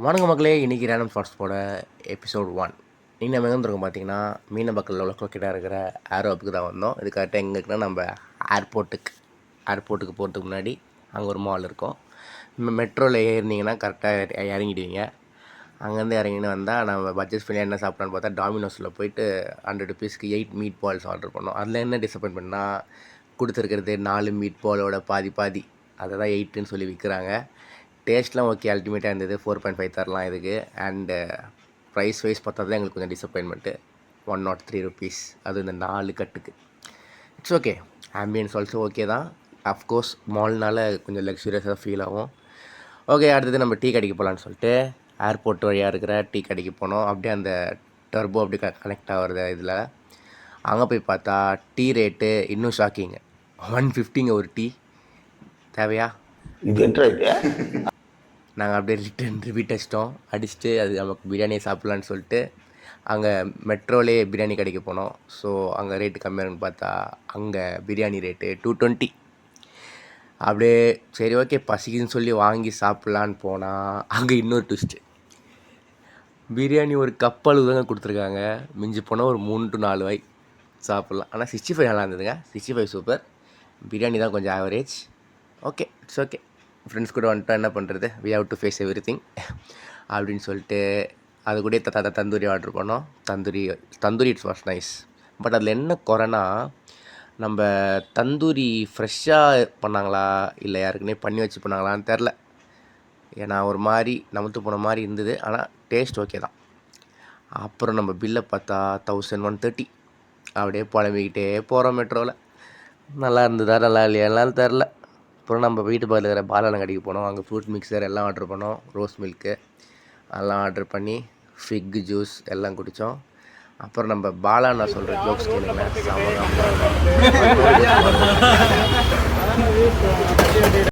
வணக்க மக்களே, இன்றைக்கி ரேண்டம் ஸ்பாட்ஸோட எபிசோட் 1. இன்றைக்கி நம்ம எங்கே வந்துருக்கோம் பார்த்தீங்கன்னா, மீனம்பக்கத்தில் உள்ள கிட்ட இருக்கிற ஏரோப்புக்கு தான் வந்தோம். இது கரெக்டாக எங்கே இருக்குன்னா, நம்ம ஏர்போர்ட்டுக்கு போகிறதுக்கு முன்னாடி அங்கே ஒரு மால் இருக்கும். மெட்ரோவில் ஏறினீங்கன்னா கரெக்டாக இறங்கிடுவீங்க. அங்கேருந்து இறங்கின்னு வந்தால் நம்ம பட்ஜெட் ஃப்ரீயாக என்ன சாப்பிட்லான்னு பார்த்தா டாமினோஸில் போயிட்டு 100 ருபீஸ்க்கு 8 மீட் பால்ஸ் ஆர்டர் பண்ணோம். அதில் என்ன டிசப்பாயின்ட்மெண்ட்னால், கொடுத்துருக்கிறது 4 மீட் பாலோட பாதி அதை தான் 8ன்னு சொல்லி விற்கிறாங்க. டேஸ்ட்லாம் ஓகே, அல்டிமேட்டாக இருந்தது. 4.5 தரலாம் இதுக்கு. அண்டு ப்ரைஸ் வைஸ் பார்த்தா தான் எங்களுக்கு கொஞ்சம் டிசப்பாயின்மெண்ட்டு. 103 ருபீஸ், அது இந்த 4 கட்டுக்கு. It's okay, ambience also okay தான். அஃப்கோர்ஸ் மால்னால் கொஞ்சம் லக்ஸுரியஸாக ஃபீல் ஆகும். ஓகே, அடுத்தது நம்ம டீ கடைக்கு போகலான்னு சொல்லிட்டு ஏர்போர்ட் வழியாக இருக்கிற டீ கடைக்கு போனோம். அப்படியே அந்த டர்போ அப்படி கனெக்ட் ஆகிறது இதில். அங்கே போய் பார்த்தா டீ ரேட்டு இன்னும் ஷாக்கிங்க. 150ங்க ஒரு டீ. தேவையா? இது என்ன? நாங்கள் அப்படியே ரிப்பீட் அடிச்சுட்டு அது நமக்கு பிரியாணியை சாப்பிட்லான்னு சொல்லிட்டு அங்கே மெட்ரோலே பிரியாணி கடைக்கு போனோம். ஸோ அங்கே ரேட்டு கம்மியானு பார்த்தா அங்கே பிரியாணி ரேட்டு 220. அப்படியே சரி ஓகே பசிக்குன்னு சொல்லி வாங்கி சாப்பிட்லான்னு போனால் அங்கே இன்னொரு ட்விஸ்ட்டு. பிரியாணி ஒரு கப்பல் தாங்க கொடுத்துருக்காங்க. மிஞ்சி போனால் ஒரு 3 to 4 வாய் சாப்பிட்லாம். ஆனால் 65 நல்லா இருந்ததுங்க. 65 சூப்பர். பிரியாணி தான் கொஞ்சம் average. Okay, it's okay. Friends கூட வந்துட்டா என்ன பண்ணுறது, we have to face everything அப்படின்னு சொல்லிட்டு அது கூட தந்தூரி ஆர்டர் பண்ணோம். Tandoori it's was nice. But அதில் என்ன குறைனா, நம்ம தந்தூரி ஃப்ரெஷ்ஷாக பண்ணாங்களா இல்லை யாருக்குன்னே பண்ணி வச்சு பண்ணாங்களான்னு தெரில. ஏன்னா ஒரு மாதிரி நமத்து போன மாதிரி இருந்தது. ஆனால் டேஸ்ட் ஓகே தான். அப்புறம் நம்ம பில்லை பார்த்தா 1130. அப்படியே புலம்பிக்கிட்டே போகிறோம் மெட்ரோவில். நல்லா இருந்ததா நல்லா இல்லையாலாம் தெரில. அப்புறம் நம்ம வீட்டு பக்கத்தில் இருக்கிற பாலான கடைக்கு போனோம். அங்கே ஃப்ரூட் மிக்சர் எல்லாம் ஆர்டர் பண்ணோம். ரோஸ் மில்க்கு எல்லாம் ஆர்டர் பண்ணி ஃபிக் ஜூஸ் எல்லாம் குடித்தோம். அப்புறம் நம்ம பாலானா சொல்கிற ஜோக்ஸ் கேளுங்க.